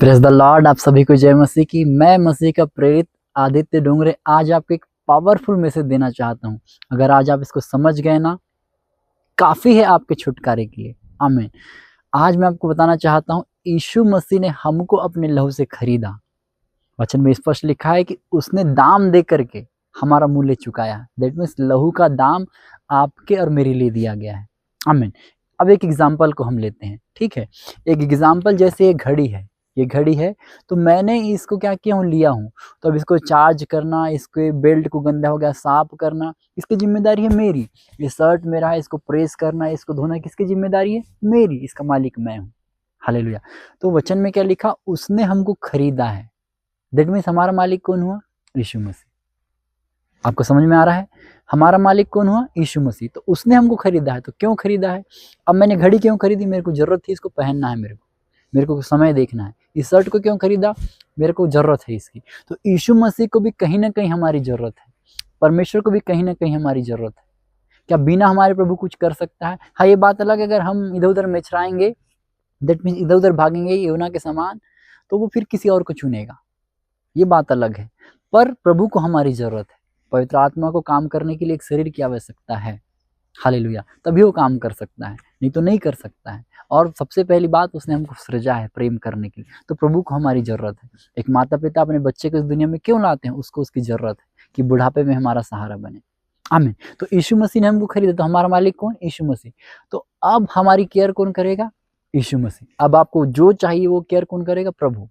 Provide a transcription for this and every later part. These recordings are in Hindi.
Praise the Lord. आप सभी को जय मसीह की। मैं मसीह का प्रेरित आदित्य डोंगरे आज आपको एक पावरफुल मैसेज देना चाहता हूं। अगर आज आप इसको समझ गए ना, काफी है आपके छुटकारे के लिए। आमीन। आज मैं आपको बताना चाहता हूं, यीशु मसीह ने हमको अपने लहू से खरीदा। वचन में स्पष्ट लिखा है कि उसने दाम दे करके हमारा मूल्य चुकाया। दैट मीन्स लहू का दाम आपके और मेरे लिए दिया गया है। आमीन। अब एक एग्जाम्पल को हम लेते हैं, ठीक है। एक एग्जाम्पल जैसे ये घड़ी है, ये घड़ी है तो मैंने इसको क्या किया हूँ, लिया हूँ। तो अब इसको चार्ज करना, इसके बेल्ट को गंदा हो गया साफ करना, इसकी जिम्मेदारी है मेरी। ये शर्ट मेरा है, इसको प्रेस करना, इसको धोना किसकी जिम्मेदारी है? मेरी। इसका मालिक मैं हूँ। हालेलुया। तो वचन में क्या लिखा? उसने हमको खरीदा है। दैट मीन्स हमारा मालिक कौन हुआ? यीशु मसीह। आपको समझ में आ रहा है? हमारा मालिक कौन हुआ? यीशु मसीह। तो उसने हमको खरीदा है। तो क्यों खरीदा है? अब मैंने घड़ी क्यों खरीदी? मेरे को जरूरत थी, इसको पहनना है, मेरे को समय देखना है। इस शर्ट को क्यों खरीदा? मेरे को जरूरत है इसकी। तो यीशु मसीह को भी कहीं ना कहीं हमारी जरूरत है। परमेश्वर को भी कहीं ना कहीं हमारी जरूरत है। क्या बिना हमारे प्रभु कुछ कर सकता है? हाँ, ये बात अलग है, अगर हम इधर उधर मेछराएंगे, दैट मीन्स इधर उधर भागेंगे योना के समान, तो वो फिर किसी और को चुनेगा, ये बात अलग है। पर प्रभु को हमारी जरूरत है। पवित्र आत्मा को काम करने के लिए एक शरीर की आवश्यकता है। हालेलुया। तभी वो काम कर सकता है, नहीं तो नहीं कर सकता है। और सबसे पहली बात, उसने हमको सृजा है प्रेम करने के लिए। तो प्रभु को हमारी जरूरत है। एक माता पिता अपने बच्चे को इस दुनिया में क्यों लाते हैं? उसको उसकी जरूरत है कि बुढ़ापे में हमारा सहारा बने। आमीन। तो यीशु मसीह ने हमको खरीदा। तो हमारा मालिक कौन? यीशु मसीह। तो अब हमारी केयर कौन करेगा? यीशु मसीह। अब आपको जो चाहिए वो केयर कौन करेगा? प्रभु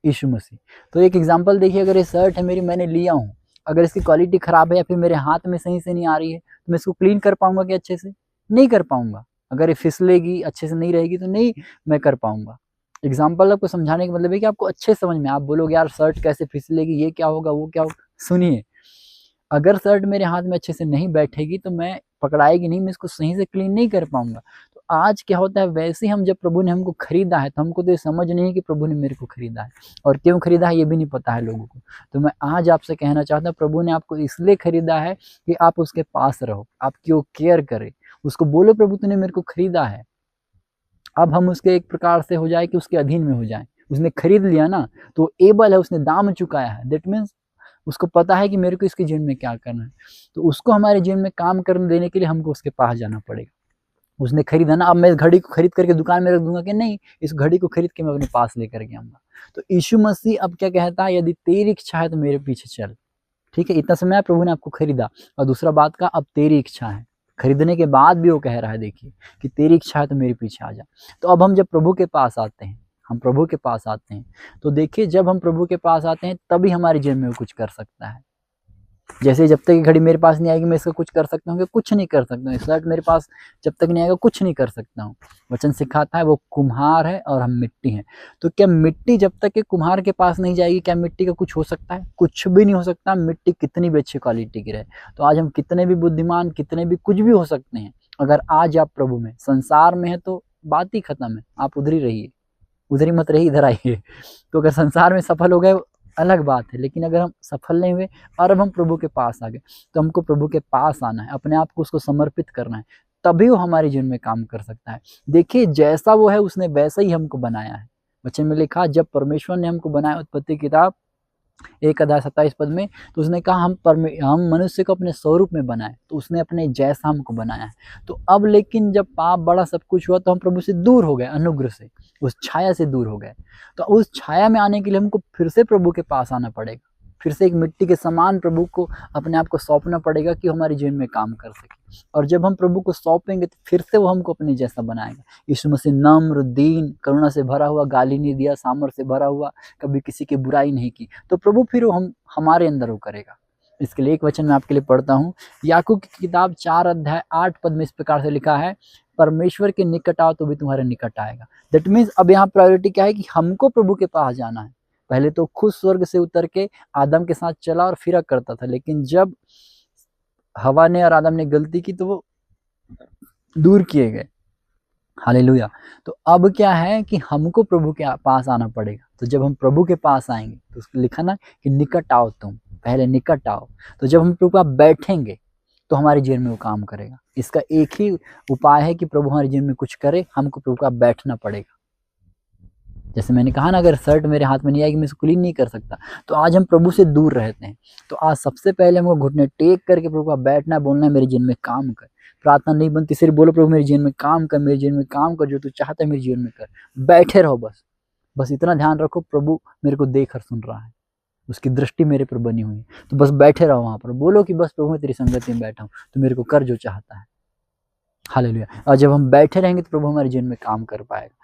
यीशु मसीह। तो एक एग्जांपल देखिए, अगर ये शर्ट है मेरी, मैंने लिया हूँ, अगर इसकी क्वालिटी खराब है या फिर मेरे हाथ में सही से नहीं आ रही है, तो मैं इसको क्लीन कर पाऊंगा कि अच्छे से? नहीं कर पाऊंगा। अगर ये फिसलेगी, अच्छे से नहीं रहेगी, तो नहीं मैं कर पाऊंगा। एग्जाम्पल आपको समझाने का मतलब है कि आपको अच्छे समझ में, आप बोलोगे यार शर्ट कैसे फिसलेगी, ये क्या होगा, वो क्या होगा। सुनिए, अगर शर्ट मेरे हाथ में अच्छे से नहीं बैठेगी तो मैं पकड़ाएगी नहीं, मैं इसको सही से क्लीन नहीं कर पाऊंगा। तो आज क्या होता है, वैसे हम जब प्रभु ने हमको खरीदा है, तो हमको तो ये समझ नहीं है कि प्रभु ने मेरे को खरीदा है, और क्यों खरीदा है ये भी नहीं पता है लोगों को। तो मैं आज आपसे कहना चाहता हूँ, प्रभु ने आपको इसलिए खरीदा है कि आप उसके पास रहो, आपकी वो केयर करे। उसको बोलो, प्रभु तूने मेरे को खरीदा है। अब हम उसके एक प्रकार से हो जाए कि उसके अधीन में हो जाए। उसने खरीद लिया ना, तो एबल है, उसने दाम चुकाया है। दैट मीन्स उसको पता है कि मेरे को इसके जीवन में क्या करना है। तो उसको हमारे जीवन में काम करने देने के लिए हमको उसके पास जाना पड़ेगा। उसने खरीदा ना, अब मैं इस घड़ी को खरीद करके दुकान में रख दूंगा कि नहीं, इस घड़ी को खरीद के मैं अपने पास लेकर के आऊंगा। तो यीशु मसीह अब क्या कहता है? यदि तेरी इच्छा है तो मेरे पीछे चल। ठीक है, इतना समय प्रभु ने आपको खरीदा। और दूसरा बात का, अब तेरी इच्छा है। खरीदने के बाद भी वो कह रहा है, देखिए, कि तेरी इच्छा है तो मेरे पीछे आ जा। तो अब हम जब प्रभु के पास आते हैं, हम प्रभु के पास आते हैं, तो देखिए, जब हम प्रभु के पास आते हैं तभी हमारे जीवन में वो कुछ कर सकता है। जैसे जब तक ये घड़ी मेरे पास नहीं आएगी, मैं इसका कुछ कर सकता हूँ? कुछ नहीं कर सकता हूँ। शर्ट मेरे पास जब तक नहीं आएगा, कुछ नहीं कर सकता हूँ। वचन सिखाता है वो कुम्हार है और हम मिट्टी हैं। तो क्या मिट्टी जब तक के कुम्हार के पास नहीं जाएगी, क्या मिट्टी का कुछ हो सकता है? कुछ भी नहीं हो सकता। मिट्टी कितनी भी अच्छी क्वालिटी की रहे। तो आज हम कितने भी बुद्धिमान, कितने भी कुछ भी हो सकते हैं, अगर आज आप प्रभु में, संसार में है तो बात ही खत्म है, आप उधर ही रहिए, उधर ही मत रहिए, इधर आइए। तो अगर संसार में सफल हो गए अलग बात है, लेकिन अगर हम सफल नहीं हुए और अब हम प्रभु के पास आ गए, तो हमको प्रभु के पास आना है, अपने आप को उसको समर्पित करना है, तभी वो हमारे जीवन में काम कर सकता है। देखिए, जैसा वो है उसने वैसा ही हमको बनाया है। वचन में लिखा, जब परमेश्वर ने हमको बनाया, उत्पत्ति किताब 1 अध्याय 27 पद में, तो उसने कहा हम मनुष्य को अपने स्वरूप में बनाए। तो उसने अपने जैसा हमको बनाया है। तो अब लेकिन जब पाप बड़ा सब कुछ हुआ, तो हम प्रभु से दूर हो गए, अनुग्रह से, उस छाया से दूर हो गए। तो उस छाया में आने के लिए हमको फिर से प्रभु के पास आना पड़ेगा। फिर से एक मिट्टी के समान प्रभु को अपने आप को सौंपना पड़ेगा कि हमारे जीवन में काम कर सके। और जब हम प्रभु को सौंपेंगे तो फिर से वो हमको अपने जैसा बनाएगा। यीशु मसीह नम्र, दीन, करुणा से भरा हुआ, गाली नहीं दिया, सामर्थ से भरा हुआ, कभी किसी की बुराई नहीं की। तो प्रभु फिर वो हमारे अंदर वो करेगा। इसके लिए एक वचन मैं आपके लिए पढ़ता हूँ। याकूब की किताब 4 अध्याय 8 पद में इस प्रकार से लिखा है, परमेश्वर के निकट आओ तो भी तुम्हारे निकट आएगा। दैट मीन्स अब यहाँ प्रायोरिटी क्या है कि हमको प्रभु के पास जाना है। पहले तो खुद स्वर्ग से उतर के आदम के साथ चला और फिरा करता था, लेकिन जब हवा ने और आदम ने गलती की तो वो दूर किए गए। हालेलुया। तो अब क्या है कि हमको प्रभु के पास आना पड़ेगा। तो जब हम प्रभु के पास आएंगे, तो उसको लिखा ना कि निकट आओ, तुम पहले निकट आओ। तो जब हम प्रभु के पास बैठेंगे तो हमारे जीवन में वो काम करेगा। इसका एक ही उपाय है कि प्रभु हमारे जीवन में कुछ करे, हमको प्रभु का बैठना पड़ेगा। जैसे मैंने कहा ना, अगर शर्ट मेरे हाथ में नहीं आएगी मैं इसको क्लीन नहीं कर सकता। तो आज हम प्रभु से दूर रहते हैं। तो आज सबसे पहले हमको घुटने टेक करके प्रभु का बैठना है, बोलना है मेरे जीवन में काम कर। प्रार्थना नहीं बनती, सिर्फ बोलो प्रभु मेरे जीवन में काम कर, मेरे जीवन में काम कर, जो तू चाहता है मेरे जीवन में कर। बैठे रहो बस। बस इतना ध्यान रखो प्रभु मेरे को देख और सुन रहा है, उसकी दृष्टि मेरे पर बनी हुई है। तो बस बैठे रहो वहाँ पर, बोलो कि बस प्रभु मैं तेरी संगति में बैठा हूँ, तो मेरे को कर जो चाहता है। हालेलुया। और जब हम बैठे रहेंगे तो प्रभु हमारे जीवन में काम कर पाएगा।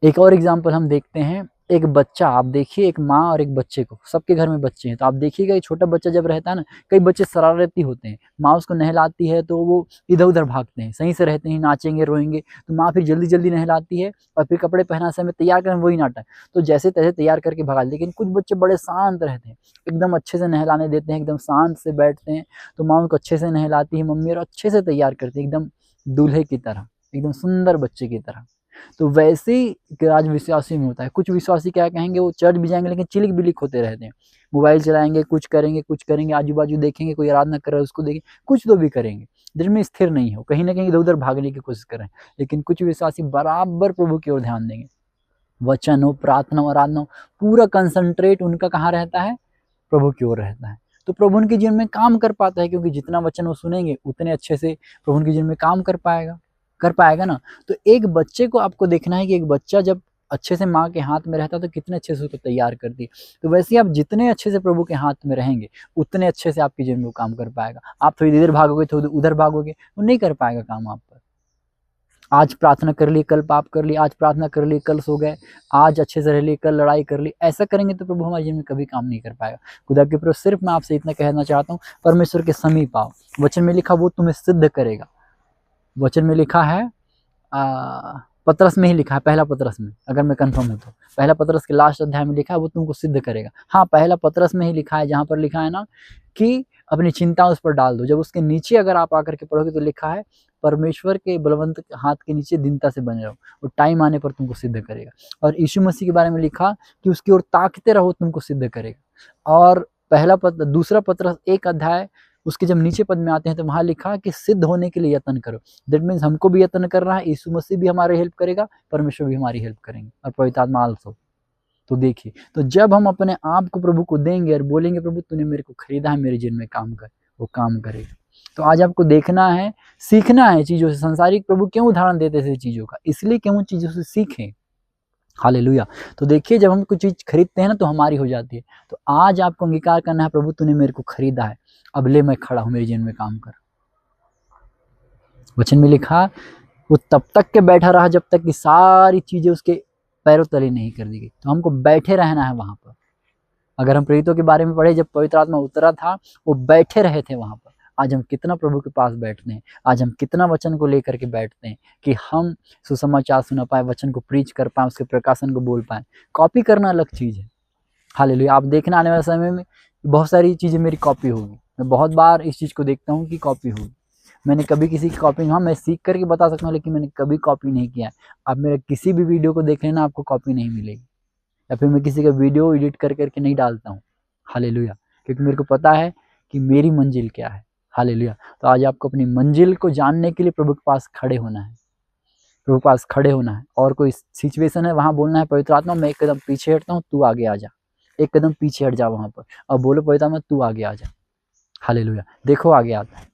एक और एग्जाम्पल हम देखते हैं, एक बच्चा, आप देखिए एक माँ और एक बच्चे को, सबके घर में बच्चे हैं, तो आप देखिएगा छोटा बच्चा जब रहता है ना, कई बच्चे शरारती होते हैं, माँ उसको नहलाती है तो वो इधर उधर भागते हैं, सही से रहते हैं, नाचेंगे रोएंगे, तो माँ फिर जल्दी जल्दी नहलाती है और फिर कपड़े पहना समय तैयार कर वही नाटक, तो जैसे तैसे तैयार करके भगा। लेकिन कुछ बच्चे बड़े शांत रहते हैं, एकदम अच्छे से नहलाने देते हैं, एकदम शांत से बैठते हैं, तो माँ उनको अच्छे से नहलाती है मम्मी, और अच्छे से तैयार करती है, एकदम दूल्हे की तरह, एकदम सुंदर बच्चे की तरह। तो वैसे ही आज विश्वासी में होता है। कुछ विश्वासी क्या कहेंगे, वो चर्च भी जाएंगे लेकिन चिलिक बिलिक होते रहते हैं, मोबाइल चलाएंगे, कुछ करेंगे, आजू बाजू देखेंगे, कोई आराधना कर रहा है उसको देखेंगे, कुछ तो भी करेंगे, दिल में स्थिर नहीं हो, कहीं ना कहीं इधर उधर भागने की कोशिश करें। लेकिन कुछ विश्वासी बराबर प्रभु की ओर ध्यान देंगे, वचन हो, प्रार्थना हो, आराधना हो, पूरा कंसंट्रेट उनका कहाँ रहता है, प्रभु की ओर रहता है। तो प्रभु उनके जीवन में काम कर पाता है, क्योंकि जितना वचन वो सुनेंगे उतने अच्छे से प्रभु उनके जीवन में काम कर पाएगा ना। तो एक बच्चे को आपको देखना है कि एक बच्चा जब अच्छे से माँ के हाथ में रहता है तो कितने अच्छे से उसको तैयार करती है। तो वैसे ही आप जितने अच्छे से प्रभु के हाथ में रहेंगे उतने अच्छे से आपके जीवन में वो काम कर पाएगा। आप थोड़ी इधर भागोगे, थोड़ी उधर भागोगे, वो नहीं कर पाएगा काम आप पर। आज प्रार्थना कर ली, कल पाप कर ली, आज प्रार्थना कर ली, कल सो गए, आज अच्छे से रह ली, कल लड़ाई कर ली, ऐसा करेंगे तो प्रभु हमारे जीवन में कभी काम नहीं कर पाएगा। खुदा के प्रभु, सिर्फ मैं आपसे इतना कहना चाहता हूँ, परमेश्वर के समीप आओ। वचन में लिखा वो तुम्हें सिद्ध करेगा। वचन में लिखा है, पतरस में ही लिखा है, पहला पतरस में, अगर मैं कंफर्म हूँ तो पहला पतरस के लास्ट अध्याय में लिखा है वो तुमको सिद्ध करेगा। हाँ, पहला पतरस में ही लिखा है, जहाँ पर लिखा है ना कि अपनी चिंता उस पर डाल दो। जब उसके नीचे अगर आप आकर के पढ़ोगे तो लिखा है परमेश्वर के बलवंत हाथ के नीचे दीनता से बने रहो, और टाइम आने पर तुमको सिद्ध करेगा। और यीशु मसीह के बारे में लिखा कि उसकी ओर ताकते रहो, तुमको सिद्ध करेगा। और दूसरा पतरस 1 अध्याय उसके जब नीचे पद में आते हैं तो वहां लिखा कि सिद्ध होने के लिए यत्न करो। दैट मीन्स हमको भी यत्न कर रहा है, यीशु मसीह भी हमारी हेल्प करेगा, परमेश्वर भी हमारी हेल्प करेंगे, और पवित्र आत्मा आल्सो। तो देखिए, तो जब हम अपने आप को प्रभु को देंगे और बोलेंगे प्रभु तूने मेरे को खरीदा है, मेरे जीवन में काम कर, वो काम करेगा। तो आज आपको देखना है, सीखना है चीजों से। संसारिक प्रभु क्यों उदाहरण देते थे चीजों का, इसलिए कि हम उन चीजों से सीखें। हालेलुया। तो देखिए, जब हम कुछ चीज खरीदते हैं ना तो हमारी हो जाती है। तो आज आपको अंगीकार करना है, प्रभु तूने मेरे को खरीदा है, अब ले मैं खड़ा हूं, मेरे जीवन में काम कर। वचन में लिखा वो तब तक के बैठा रहा जब तक कि सारी चीजें उसके पैरों तले नहीं कर दी गई। तो हमको बैठे रहना है वहां पर। अगर हम प्रेरितों के बारे में पढ़े, जब पवित्र आत्मा उतरा था वो बैठे रहे थे वहां पर। आज हम कितना प्रभु के पास बैठते हैं, आज हम कितना वचन को लेकर के बैठते हैं कि हम सुसमाचार सुना पाए, वचन को प्रीच कर पाए, उसके प्रकाशन को बोल पाए। कॉपी करना अलग चीज है। हालेलुया। आप देखना आने वाले समय में बहुत सारी चीजें मेरी कॉपी होगी। मैं बहुत बार इस चीज को देखता हूँ कि कॉपी होगी। मैंने कभी किसी की कॉपी, हाँ मैं सीख करके बता सकता हूँ, लेकिन मैंने कभी कॉपी नहीं किया है। आप मेरे किसी भी वीडियो को देख लेना, आपको कॉपी नहीं मिलेगी। या फिर मैं किसी का वीडियो एडिट कर करके नहीं डालता हूँ। हालेलुया। क्योंकि मेरे को पता है कि मेरी मंजिल क्या है। हालेलुया। तो आज आपको अपनी मंजिल को जानने के लिए प्रभु के पास खड़े होना है, प्रभु के पास खड़े होना है। और कोई सिचुएशन है वहां बोलना है पवित्र आत्मा मैं एक कदम पीछे हटता हूँ, तू आगे आ जा। एक कदम पीछे हट जा वहां पर, और बोलो पवित्र आत्मा तू आगे आ जा। हालेलुया। देखो आगे आता है।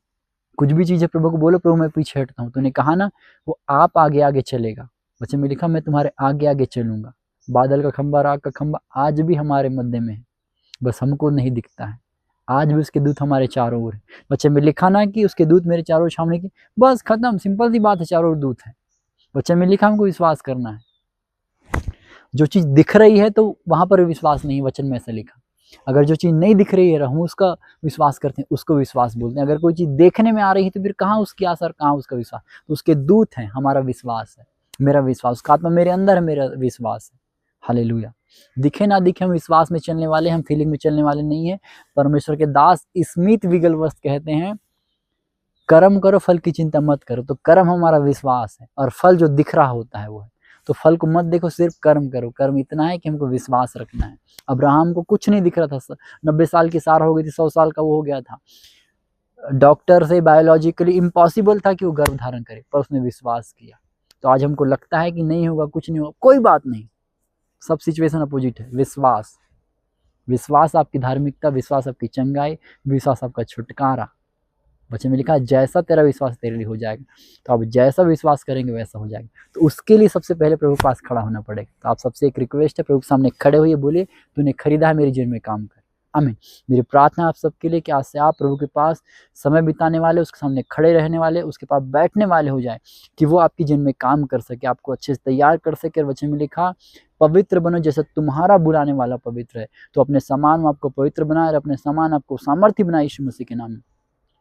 कुछ भी चीज़ है प्रभु को बोलो प्रभु मैं पीछे हटता हूँ। तूने कहा ना वो आप आगे आगे चलेगा। वचन में लिखा मैं तुम्हारे आगे आगे चलूंगा। बादल का खंबा, राग का खंबा आज भी हमारे मध्य में है, बस हमको नहीं दिखता है। आज भी उसके दूत हमारे चारों ओर है। वचन में लिखा ना कि उसके दूत मेरे चारों ओर छावनी की, बस खत्म, सिंपल सी बात है, चारों ओर दूत है। वचन में लिखा हमको विश्वास करना है। जो चीज दिख रही है तो वहां पर विश्वास नहीं, वचन में ऐसा लिखा। अगर जो चीज नहीं दिख रही है हम उसका विश्वास करते हैं, उसको विश्वास बोलते हैं। अगर कोई चीज देखने में आ रही है तो फिर कहाँ उसकी आशा और कहाँ उसका विश्वास। तो उसके दूत हैं, हमारा विश्वास है, मेरा विश्वास, उसका आत्मा मेरे अंदर है, मेरा विश्वास है। हालेलुया। दिखे ना दिखे हम विश्वास में चलने वाले, हम फीलिंग में चलने वाले नहीं है। परमेश्वर के दास स्मिथ विगलवस्त कहते हैं कर्म करो फल की चिंता मत करो। तो कर्म हमारा विश्वास है, और फल जो दिख रहा होता है वो है। तो फल को मत देखो, सिर्फ कर्म करो। कर्म इतना है कि हमको विश्वास रखना है। अब्राहम को कुछ नहीं दिख रहा था, 90 साल की सार हो गई थी, 100 साल का वो हो गया था। डॉक्टर से बायोलॉजिकली इम्पॉसिबल था कि वो गर्भ धारण करे, पर उसने विश्वास किया। तो आज हमको लगता है कि नहीं होगा, कुछ नहीं होगा, कोई बात नहीं, सब सिचुएशन अपोजिट है। विश्वास, विश्वास आपकी धार्मिकता, विश्वास आपकी चंगाई, विश्वास आपका छुटकारा। वचन में लिखा है जैसा तेरा विश्वास तेरे लिए हो जाएगा। तो आप जैसा विश्वास करेंगे वैसा हो जाएगा। तो उसके लिए सबसे पहले प्रभु के पास खड़ा होना पड़ेगा। तो आप सबसे एक रिक्वेस्ट है, प्रभु के सामने खड़े होइए, बोलिए तूने खरीदा है मेरे जीवन में काम कर। आमीन। मेरी प्रार्थना आप सबके लिए कि आज से आप प्रभु के पास समय बिताने वाले, उसके सामने खड़े रहने वाले, उसके पास बैठने वाले हो जाए, कि वो आपकी जीवन में काम कर सके, आपको अच्छे से तैयार कर सके। और वचन में लिखा पवित्र बनो जैसे तुम्हारा बुलाने वाला पवित्र है। तो अपने समान में आपको पवित्र बनाए और अपने समान आपको सामर्थ्य बनाए यीशु मसीह के नाम में।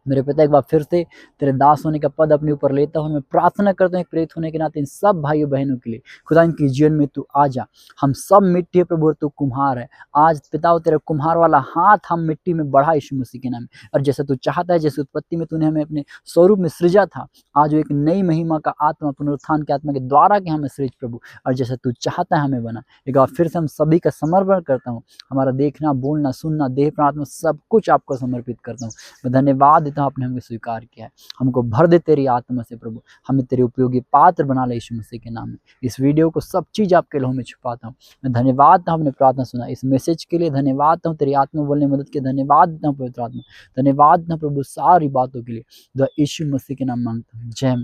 मेरे पिता एक बार फिर से तेरे दास होने का पद अपने ऊपर लेता हूँ। मैं प्रार्थना करता हूँ प्रेरित होने के नाते इन सब भाइयों बहनों के लिए, खुदा इनके जीवन में तू आ जा। हम सब मिट्टी है प्रभु और तू कुम्हार है। आज पिता तेरे कुम्हार वाला हाथ हम मिट्टी में बढ़ा यीशु मसीह के नाम में। और जैसे तू चाहता है, जैसे उत्पत्ति में तूने हमें अपने स्वरूप में सृजा था, आज वो एक नई महिमा का आत्मा, पुनरुत्थान के आत्मा के द्वारा के हमें सृज प्रभु। और जैसे तू चाहता है हमें बना। एक बार फिर से हम सभी का समर्पण करता हूँ। हमारा देखना, बोलना, सुनना, देह प्राण, सब कुछ आपको समर्पित करता हूँ। मैं धन्यवाद देता हूँ आपने हमें स्वीकार किया है। हमको भर दे तेरी आत्मा से प्रभु, हमें तेरे उपयोगी पात्र बना ले यीशु मसीह के नाम में। इस वीडियो को सब चीज आपके लहू में छुपाता हूँ। मैं धन्यवाद देता हूँ आपने प्रार्थना सुना, इस मैसेज के लिए धन्यवाद देता हूँ, तेरी आत्मा बोलने में मदद के धन्यवाद देता हूँ पवित्र आत्मा, धन्यवाद देता हूँ प्रभु सारी बातों के लिए। दुआ यीशु मसीह के नाम मांगता हूँ। जय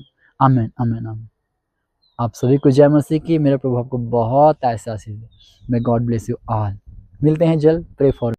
आमीन आमीन आमीन। आप सभी को जय मसीह की। मेरा प्रभु आपको बहुत ऐसा आशीष दे। May God bless you all. मिलते हैं जल्द। Pray for